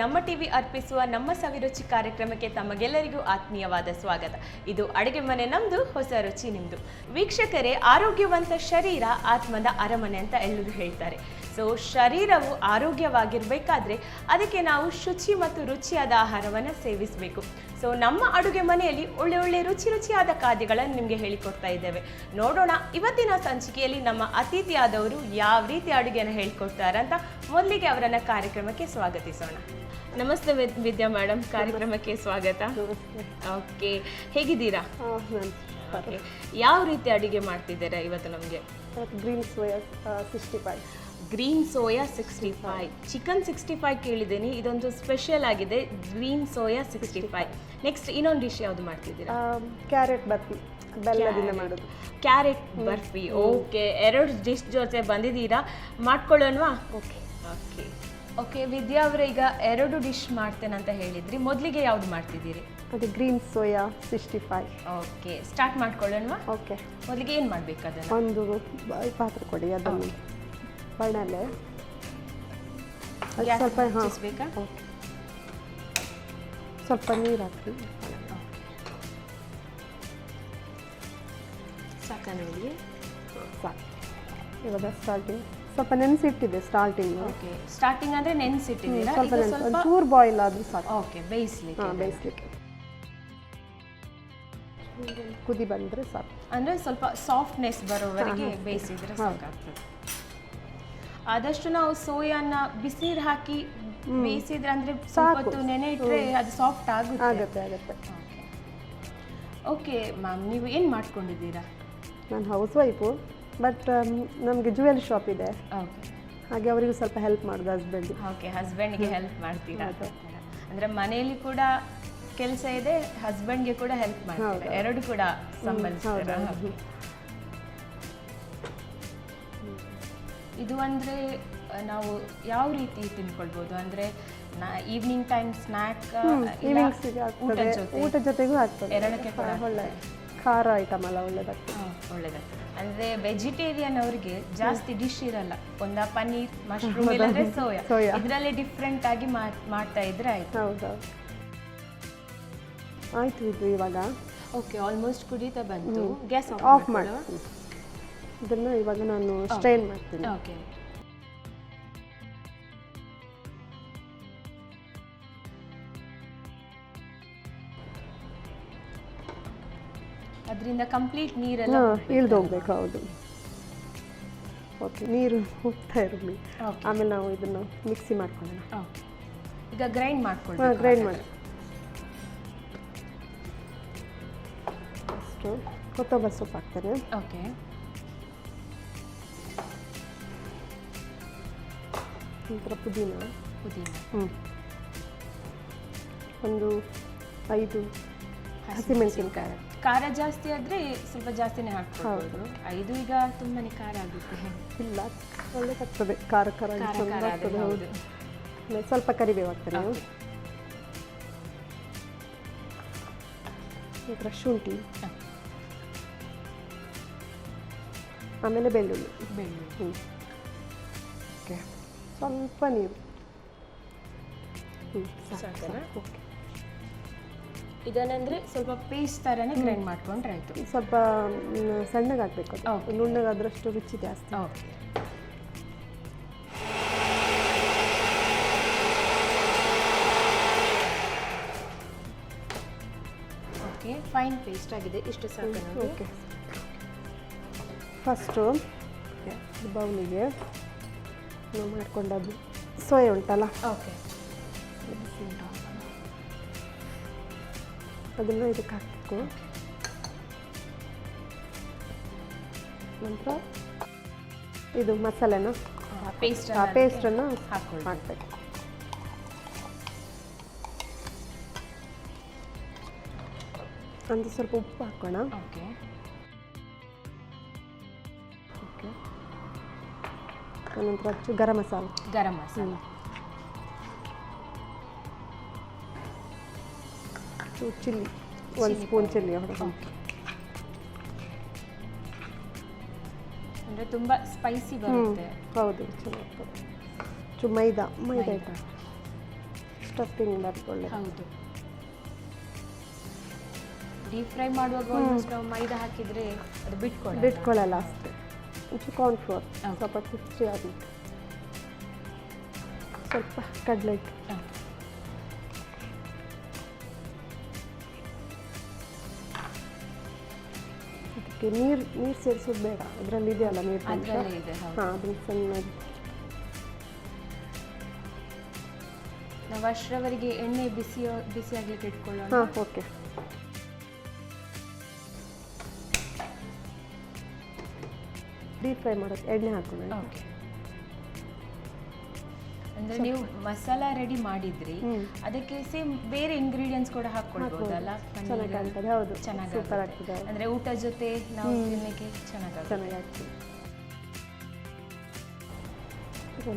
ನಮ್ಮ ಟಿವಿ ಅರ್ಪಿಸುವ ನಮ್ಮ ಸವಿರುಚಿ ಕಾರ್ಯಕ್ರಮಕ್ಕೆ ತಮಗೆಲ್ಲರಿಗೂ ಆತ್ಮೀಯವಾದ ಸ್ವಾಗತ. ಇದು ಅಡುಗೆ ಮನೆ ನಮ್ದು, ಹೊಸ ರುಚಿ ನಿಮ್ದು. ವೀಕ್ಷಕರೇ, ಆರೋಗ್ಯವಂತ ಶರೀರ ಆತ್ಮದ ಅರಮನೆ ಅಂತ ಎಲ್ಲರೂ ಹೇಳ್ತಾರೆ. ಸೊ ಶರೀರವು ಆರೋಗ್ಯವಾಗಿರಬೇಕಾದ್ರೆ ಅದಕ್ಕೆ ನಾವು ಶುಚಿ ಮತ್ತು ರುಚಿಯಾದ ಆಹಾರವನ್ನು ಸೇವಿಸಬೇಕು. ಸೊ ನಮ್ಮ ಅಡುಗೆ ಮನೆಯಲ್ಲಿ ಒಳ್ಳೆ ರುಚಿಯಾದ ಖಾದ್ಯಗಳನ್ನು ನಿಮಗೆ ಹೇಳಿಕೊಡ್ತಾ ಇದ್ದೇವೆ. ನೋಡೋಣ ಇವತ್ತಿನ ಸಂಚಿಕೆಯಲ್ಲಿ ನಮ್ಮ ಅತಿಥಿಯಾದವರು ಯಾವ ರೀತಿ ಅಡುಗೆಯನ್ನು ಹೇಳಿಕೊಡ್ತಾರೆ ಅಂತ. ಮೊದಲಿಗೆ ಅವರನ್ನ ಕಾರ್ಯಕ್ರಮಕ್ಕೆ ಸ್ವಾಗತಿಸೋಣ. ನಮಸ್ತೆ ವಿದ್ಯಾ ಮೇಡಮ್, ಕಾರ್ಯಕ್ರಮಕ್ಕೆ ಸ್ವಾಗತ. ಓಕೆ, ಹೇಗಿದ್ದೀರಾ? ಓಕೆ, ಯಾವ ರೀತಿ ಅಡುಗೆ ಮಾಡ್ತಿದ್ದೀರಾ ಇವತ್ತು ನಮಗೆ? ಗ್ರೀನ್ ಸೋಯಾ 65 ಚಿಕನ್ 65 ಕೇಳಿದ್ದೀನಿ. ಇದೊಂದು ಸ್ಪೆಷಲ್ ಆಗಿದೆ, ಗ್ರೀನ್ ಸೋಯಾ 65. ನೆಕ್ಸ್ಟ್ ಇನ್ನೊಂದು ಡಿಶ್ ಯಾವುದು ಮಾಡ್ತಿದ್ದೀರಾ? ಕ್ಯಾರೆಟ್ ಬರ್ಫಿ, ಬೆಲ್ಲದಿಂದ ಮಾಡೋದು. ಕ್ಯಾರೆಟ್ ಬರ್ಫಿ. ಓಕೆ, ಎರಡು ಡಿಶ್ ಜೊತೆ ಬಂದಿದ್ದೀರಾ, ಮಾಡ್ಕೊಳ್ಳೋಣವಾ? ಓಕೆ ಓಕೆ ಓಕೆ ವಿದ್ಯಾ ಅವರೇ, ಈಗ ಎರಡು ಡಿಶ್ ಮಾಡ್ತೇನೆ ಅಂತ ಹೇಳಿದ್ರಿ. ಮೊದಲಿಗೆ ಯಾವುದು ಮಾಡ್ತಿದ್ದೀರಿ? ಅದು ಗ್ರೀನ್ ಸೋಯಾ 65. ಓಕೆ, ಸ್ಟಾರ್ಟ್ ಮಾಡ್ಕೊಳ್ಳೋಣವಾ? ಓಕೆ, ಮೊದಲಿಗೆ ಏನು ಮಾಡಬೇಕು? ಅದನ್ನು ಒಂದು ಪಾತ್ರೆ ಕೊಡಿ, ಅದನ್ನು ಬಣ್ಣಲೆ ಸ್ವಲ್ಪ ಹಚ್ಚಿಸ್ಬೇಕಾ? ಓಕೆ, ಸ್ವಲ್ಪ ನೀರು ಹಾಕಿ ಸಾಕ ನೋಡಿ. ಸಾಕು. ಇವಾಗ ಸ್ಟಾರ್ಟಿಂಗ್ ಸ್ವಲ್ಪ ನೆನೆಸಿಟ್ಟಿದೆ. ಓಕೆ, ಸ್ಟಾರ್ಟಿಂಗ್ ಅಂದರೆ ನೆನೆಸಿಟ್ಟಿದ್ದೀರಾ? ಸ್ವಲ್ಪ ಚೂರು ಬಾಯ್ಲ್ ಆದರೂ ಸಾಕು. ಓಕೆ, ಬೇಯಿಸ್ಲಿಕ್ಕೆ. ಬೇಯಿಸ್ಲಿಕ್ಕೆ ಕುದಿ ಬಂದರೆ ಸಾಕು. ಅಂದರೆ ಸ್ವಲ್ಪ ಸಾಫ್ಟ್ನೆಸ್ ಬರೋವರೆಗೆ ಬೇಯಿಸಿದ್ರೆ ಸಾಕಾಗ್ತದೆ. ಆದಷ್ಟು ನಾವು ಸೋಯಾನ ಬಿಸಿನೀರು ಹಾಕಿ ಬೇಯಿಸಿದ್ರೆ ಅಂದರೆ ಸ್ವಲ್ಪ ನೆನೆ ಇಟ್ಟರೆ ಅದು ಸಾಫ್ಟ್ ಆಗುತ್ತೆ. ಓಕೆ ಮ್ಯಾಮ್, ನೀವು ಏನು ಮಾಡ್ಕೊಂಡಿದ್ದೀರಾ? ನಾನು ಹೌಸ್ ವೈಫು, ಬಟ್ ನಮಗೆ ಜ್ಯುವೆಲ್ ಶಾಪ್ ಇದೆ. ಓಕೆ, ಹಾಗೆ ಅವರಿಗೂ ಸ್ವಲ್ಪ ಹೆಲ್ಪ್ ಮಾಡೋದು ಹಸ್ಬೆಂಡ್. ಓಕೆ, ಹಸ್ಬೆಂಡ್ಗೆ ಹೆಲ್ಪ್ ಮಾಡ್ತೀರಾ? ಅಂದರೆ ಮನೆಯಲ್ಲಿ ಕೂಡ ಕೆಲಸ ಇದೆ, ಹಸ್ಬೆಂಡ್ಗೆ ಕೂಡ ಹೆಲ್ಪ್ ಮಾಡ್ತೀರಾ, ಎರಡು ಕೂಡ ಸಂಬಂಧಿಸ್ತೀರಾ? ಇದು ಅಂದರೆ ನಾವು ಯಾವ ರೀತಿ ತಿನ್ಕೊಳ್ಬೋದು? ಅಂದರೆ ಈವ್ನಿಂಗ್ ಟೈಮ್ ಸ್ನ್ಯಾಕ್, ಊಟ ಜೊತೆಗೂ ಆಗ್ತದೆ. ಎರಡಕ್ಕೆ ಕೂಡ ಒಳ್ಳೆ ಖಾರ ಐಟಮ್ ಅಲ್ಲ, ಒಳ್ಳೆದಾಗ್ತದೆ. ಒಳ್ಳೆದಾಗ್ತದೆ. ಅಂದರೆ ವೆಜಿಟೇರಿಯನ್ ಅವರಿಗೆ ಜಾಸ್ತಿ ಡಿಶ್ ಇರಲ್ಲ. ಒಂದ ಪನ್ನೀರ್, ಮಶ್ರೂಮ್, ಇಲ್ಲಂದ್ರೆ ಸೋಯಾ. ಇದರಲ್ಲಿ ಡಿಫ್ರೆಂಟ್ ಆಗಿ ಮಾಡ್ತಾ ಇದ್ರೆ ಆಯ್ತು. ಹೌದೌದು, ಆಯ್ತು. ಇದು ಇವಾಗ ಓಕೆ, ಆಲ್ಮೋಸ್ಟ್ ಕುದೀತಾ ಬಂತು. ಗ್ಯಾಸ್ ಆಫ್ ಮಾಡಿ ಇದನ್ನು ಇವಾಗ ನಾನು ಸ್ಟ್ರೈನ್ ಮಾಡ್ತೀನಿ. ಓಕೆ, ಅದರಿಂದ ಕಂಪ್ಲೀಟ್ ನೀರೆಲ್ಲ ಇಳ್ದು ಹೋಗ್ಬೇಕು. ಹೌದು. ಓಕೆ, ನೀರು ಹೋಗ್ತಾ ಇರಲಿ. ಆಮೇಲೆ ನಾವು ಇದನ್ನು ಮಿಕ್ಸಿ ಮಾಡ್ಕೊಳ್ಳೋಣ. ಓಕೆ, ಈಗ ಗ್ರೈಂಡ್ ಮಾಡ್ಕೊಳ್ಳೋಣ. ಗ್ರೈಂಡ್ ಮಾಡಿ ಅಷ್ಟು ಕೊತ್ತಂಬರಿ ಸೊಪ್ಪು ಹಾಕ್ತೇನೆ. ಓಕೆ, ನಂತರ ಪುದೀನ. ಒಂದು 5 ಹಸಿಮೆಣಸಿನಕಾಯಿ. ಖಾರ ಜಾಸ್ತಿ ಆದರೆ ಸ್ವಲ್ಪ ಜಾಸ್ತಿನೇ ಹಾಕ್ಬೋದು. 5 ಈಗ ತುಂಬಾನೇ ಖಾರ ಆಗುತ್ತೆ. ಇಲ್ಲ, ಒಳ್ಳೆದಾಗ್ತದೆ. ಖಾರ ಹೌದು. ಸ್ವಲ್ಪ ಕರಿಬೇವು ಹಾಕ್ತೇನೆ. ನಂತರ ಶುಂಠಿ, ಆಮೇಲೆ ಬೆಳ್ಳುಳ್ಳಿ. ಓಕೆ, ಸ್ವಲ್ಪ ನೀರು. ಓಕೆ, ಇದನ್ನಂದ್ರೆ ಸ್ವಲ್ಪ ಪೇಸ್ಟ್ ಥರನೇ ಗ್ರೈಂಡ್ ಮಾಡ್ಕೊಂಡ್ರೆ ಆಯಿತು. ಸ್ವಲ್ಪ ಸಣ್ಣಗೆ ಹಾಕಬೇಕು, ಅದು ನುಣ್ಣಗಾದ್ರಷ್ಟು ರುಚಿ ಜಾಸ್ತಿ. ಓಕೆ, ಓಕೆ, ಫೈನ್ ಪೇಸ್ಟ್ ಆಗಿದೆ. ಇಷ್ಟು ಸಾಕು. ಓಕೆ, ಫಸ್ಟು ಬೌಲಿಗೆ ನಾವು ಮಾಡ್ಕೊಂಡದ್ದು ಸೋಯಾ ಉಂಟಲ್ಲ, ಓಕೆ, ಅದನ್ನು ಇದಕ್ಕೆ ಹಾಕಬೇಕು. ನಂತರ ಇದು ಮಸಾಲೆನ ಪೇಸ್ಟನ್ನು ಹಾಕಬೇಕು. ಒಂದು ಸ್ವಲ್ಪ ಉಪ್ಪು ಹಾಕೋಣ. ಓಕೆ ಓಕೆ, ನಂತರ garam masala. Chilli, 1 spoon chilli ಹೊಡೆದು. ಅಂದರೆ ತುಂಬ ಸ್ಪೈಸಿ ಬರುತ್ತೆ. ಹೌದು, ಚೆನ್ನಾಗ್ತದೆ. ಮೈದಾ ಇಟ್ಟು ಸ್ಟಫಿಂಗ್ ಬರ್ಕೊಳ್ಳಿ. ಹೌದು, ಡೀಪ್ ಫ್ರೈ ಮಾಡುವಾಗ ಆಲ್ಮೋಸ್ಟ್ ನಾವು ಮೈದಾ ಹಾಕಿದರೆ ಅದು ಬಿಟ್ಕೊಳ್ಳಲ್ಲ ಅಷ್ಟೇ. ಒಂಚೂರು ಕಾರ್ನ್ಫ್ಲೋರ್, ಸ್ವಲ್ಪ ಕ್ರಿಸ್ಪಿ ಆಗುತ್ತೆ, ಸ್ವಲ್ಪ ಕಡಲೆ ಹಿಟ್ಟು, ಅದಕ್ಕೆ ನೀರು ಸೇರಿಸೋದು ಬೇಡ, ಅದರಲ್ಲಿ ಇದೆಯಲ್ಲ ನೀರು. ಹಾಂ, ಅದನ್ನು ಚೆನ್ನಾಗಿ ನಾವು ಅಷ್ಟರವರೆಗೆ ಎಣ್ಣೆ ಬಿಸಿ ಆಗಲಿಕ್ಕೆ ಇಟ್ಕೊಳ್ಳೋಣ. ಹಾಂ, ಓಕೆ. ಡೀಪ್ ಫ್ರೈ ಮಾಡೋಕ್ಕೆ ಎಣ್ಣೆ ಹಾಕೋಣ. ಓಕೆ, ಅಂದರೆ ನೀವು ಮಸಾಲ ರೆಡಿ ಮಾಡಿದ್ರಿ, ಅದಕ್ಕೆ ಸೇಮ್ ಬೇರೆ ಇಂಗ್ರೀಡಿಯೆಂಟ್ಸ್ ಕೂಡ ಹಾಕ್ಕೊಳ್ಬೋದಲ್ಲ? ಚೆನ್ನಾಗಿ, ಹೌದು, ಸೂಪರ್ ಆಗ್ತದೆ. ಅಂದರೆ ಊಟ ಜೊತೆ ನಾವು ತಿನ್ನಕ್ಕೆ ಚೆನ್ನಾಗಾಗ್ತದೆ.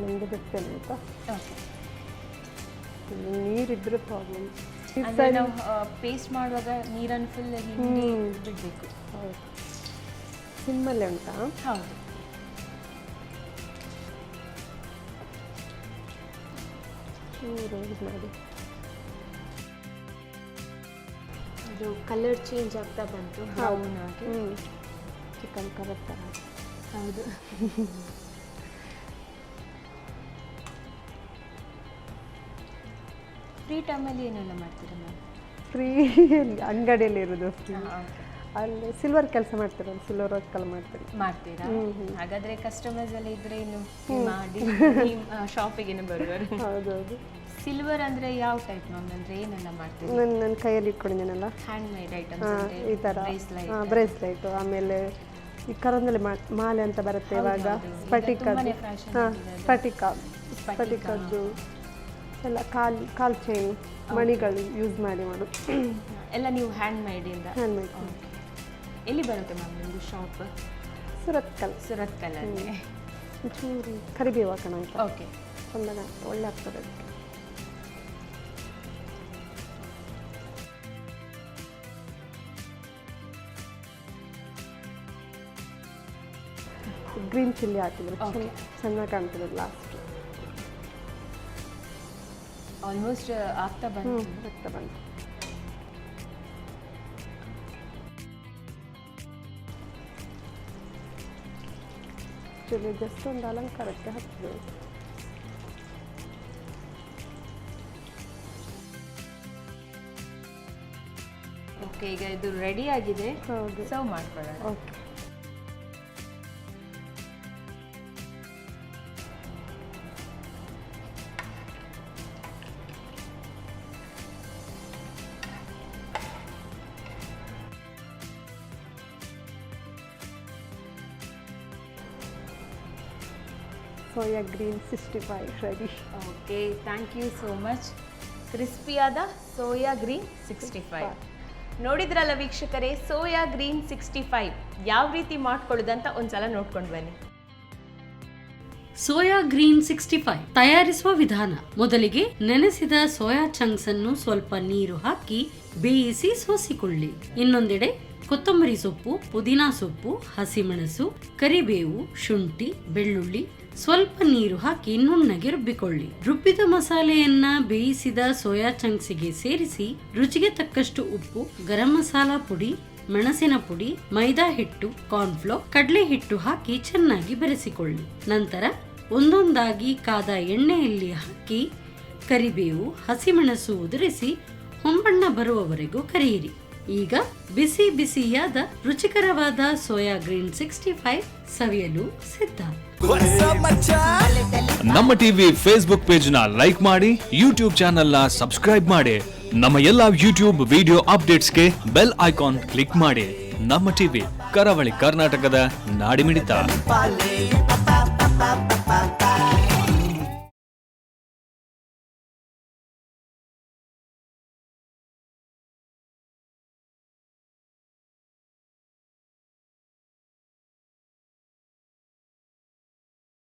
ನಮಗೆ ಬಿಡ್ತೇನೆ ಆಯಿತಾ? ನೀರಿದ್ರೆ ಪ್ರಾಬ್ಲಮ್. ಅಂದರೆ ನಾವು ಪೇಸ್ಟ್ ಮಾಡುವಾಗ ನೀರನ್ನು ಫುಲ್ ಹಿಂಡಿ ಬಿಡಬೇಕು. ಹೌದು, ಸಿಮ್ಮಲ್ಲೇ ಉಂಟಾ? ಹೌದು. ಮಾಡಿ ಇದು ಕಲರ್ ಚೇಂಜ್ ಆಗ್ತಾ ಬಂತು, ಬ್ರೌನ್ ಆಗಿ. ಚಿಕನ್ ಕಬಾಬ್ ಥರ. ಹೌದು. ಫ್ರೀ ಟೈಮಲ್ಲಿ ಏನೆಲ್ಲ ಮಾಡ್ತೀರಾ ಮ್ಯಾಮ್? ಫ್ರೀ ಅಂಗಡಿಯಲ್ಲಿ ಇರೋದು. ಅಲ್ಲಿ ಸಿಲ್ವರ್ ಕೆಲಸ ಮಾಡ್ತೀರಲ್ಲ, ಸಿಲ್ವರ್ ವರ್ಕ್ ಎಲ್ಲ ಮಾಡ್ತೀರಾ? ಹಾಗಾದ್ರೆ ಕಸ್ಟಮರ್ಸ್ ಎಲ್ಲ ಇದ್ರೆ ಇನ್ನು ಮಾಡಿ ಶಾಪಿಗೆ ಬರುವರು. ಹೌದೌದು. ಸಿಲ್ವರ್ ಅಂದ್ರೆ ಯಾವ ಟೈಪ್ ಮ್ಯಾಮ್? ಅಂದ್ರೆ ಏನೆಲ್ಲ ಮಾಡ್ತೀರಾ? ನನ್ನ ಕೈಯಲ್ಲಿ ಇಟ್ಕೊಂಡಿದ್ದೀನಲ್ಲ, ಹ್ಯಾಂಡ್ ಮೇಡ್ ಐಟಮ್ಸ್, ಈ ಥರ ಬ್ರೇಸ್ಲೈಟ್, ಆಮೇಲೆ ಈ ಕರಂದಲ್ಲಿ ಮಾಲೆ ಅಂತ ಬರುತ್ತೆ ಇವಾಗ, ಸ್ಫಟಿಕದ್ದು ಎಲ್ಲ ಕಾಲ್ ಚೈನ್ ಮಣಿಗಳು ಯೂಸ್ ಮಾಡಿ ಮಾಡೋದು ಎಲ್ಲ ನೀವು ಹ್ಯಾಂಡ್ ಮೇಡಿಂದ? Hand made. ಎಲ್ಲಿ ಬರುತ್ತೆ ಮ್ಯಾಮ್ ನಿಮ್ಮದು ಶಾಪ್? ಸುರತ್ಕಲ್ಲಲ್ಲಿ. ಚೂರು ಕರಿಬೇವು ಹಾಕೋಣ ಆಯ್ತಾ? ಓಕೆ, ಒಂದಾಗ ಒಳ್ಳೆ ಆಗ್ತದೆ ಅದಕ್ಕೆ. ಗ್ರೀನ್ ಚಿಲ್ಲಿ ಹಾಕಿದ್ರೆ ಚೆನ್ನಾಗಿ ಕಾಣ್ತದೆ ಲಾಸ್ಟ್. ಆಲ್ಮೋಸ್ಟ್ ಆಗ್ತಾ ಬಂತು. ಜಸ್ಟ್ ಒಂದು ಅಲಂಕಾರಕ್ಕೆ ಹಾಕ್ತದೆ. ಓಕೆ, ಈಗ ಇದು ರೆಡಿ ಆಗಿದೆ. ಹೌದು, ಸರ್ವ್ ಮಾಡ್ಕೊಳ್ಳೋಣ. Okay. Soya green 65 ready. Okay, thank you so much. ಕ್ರಿಸ್ಪಿಯಾದ ಸೋಯಾ ಗ್ರೀನ್ 65 ನೋಡಿದ್ರಲ್ಲ ವೀಕ್ಷಕರೇ, ಸೋಯಾ ಗ್ರೀನ್ 65 ಯಾವ ರೀತಿ ಮಾಡ್ಕೊಳ್ಳೋದಂತ ಒಂದ್ಸಲ ನೋಡ್ಕೊಂಡು ಬನ್ನಿ. ಸೋಯಾ ಗ್ರೀನ್ 65 ತಯಾರಿಸುವ ವಿಧಾನ: ಮೊದಲಿಗೆ ನೆನೆಸಿದ ಸೋಯಾ ಚಂಕ್ಸ್ ಅನ್ನು ಸ್ವಲ್ಪ ನೀರು ಹಾಕಿ ಬೇಯಿಸಿ ಸೋಸಿಕೊಳ್ಳಿ. ಇನ್ನೊಂದೆಡೆ ಕೊತ್ತಂಬರಿ ಸೊಪ್ಪು, ಪುದೀನಾ ಸೊಪ್ಪು, ಹಸಿಮೆಣಸು, ಕರಿಬೇವು, ಶುಂಠಿ, ಬೆಳ್ಳುಳ್ಳಿ, ಸ್ವಲ್ಪ ನೀರು ಹಾಕಿ ನುಣ್ಣಗೆ ರುಬ್ಬಿಕೊಳ್ಳಿ. ರುಬ್ಬಿದ ಮಸಾಲೆಯನ್ನ ಬೇಯಿಸಿದ ಸೋಯಾ ಚಂಕ್ಸಿಗೆ ಸೇರಿಸಿ ರುಚಿಗೆ ತಕ್ಕಷ್ಟು ಉಪ್ಪು, ಗರಂ ಮಸಾಲಾ ಪುಡಿ, ಮೆಣಸಿನ ಪುಡಿ, ಮೈದಾ ಹಿಟ್ಟು, ಕಾರ್ನ್ಫ್ಲೋರ್, ಕಡಲೆ ಹಿಟ್ಟು ಹಾಕಿ ಚೆನ್ನಾಗಿ ಬೆರೆಸಿಕೊಳ್ಳಿ. ನಂತರ ಒಂದೊಂದಾಗಿ ಕಾದ ಎಣ್ಣೆಯಲ್ಲಿ ಹಾಕಿ ಕರಿಬೇವು, ಹಸಿಮೆಣಸು ಉದುರಿಸಿ ಹೊಂಬಣ್ಣ ಬರುವವರೆಗೂ ಕರಿಯಿರಿ. ಈಗ ಬಿಸಿ ಬಿಸಿಯಾದ ರುಚಿಕರವಾದ ಸೋಯಾ ಗ್ರೀನ್ 65 ಸವಿಯಲು ಸಿದ್ಧ. ನಮ್ಮ ಟಿವಿ ಫೇಸ್ಬುಕ್ ಪೇಜ್ ನ ಲೈಕ್ ಮಾಡಿ, ಯೂಟ್ಯೂಬ್ ಚಾನೆಲ್ ನ ಸಬ್ಸ್ಕ್ರೈಬ್ ಮಾಡಿ, ನಮ್ಮ ಎಲ್ಲಾ ಯೂಟ್ಯೂಬ್ ವಿಡಿಯೋ ಅಪ್ಡೇಟ್ಸ್ಗೆ ಬೆಲ್ ಐಕಾನ್ ಕ್ಲಿಕ್ ಮಾಡಿ. ನಮ್ಮ ಟಿವಿ, ಕರಾವಳಿ ಕರ್ನಾಟಕದ ನಾಡಿಮಿಡಿತ.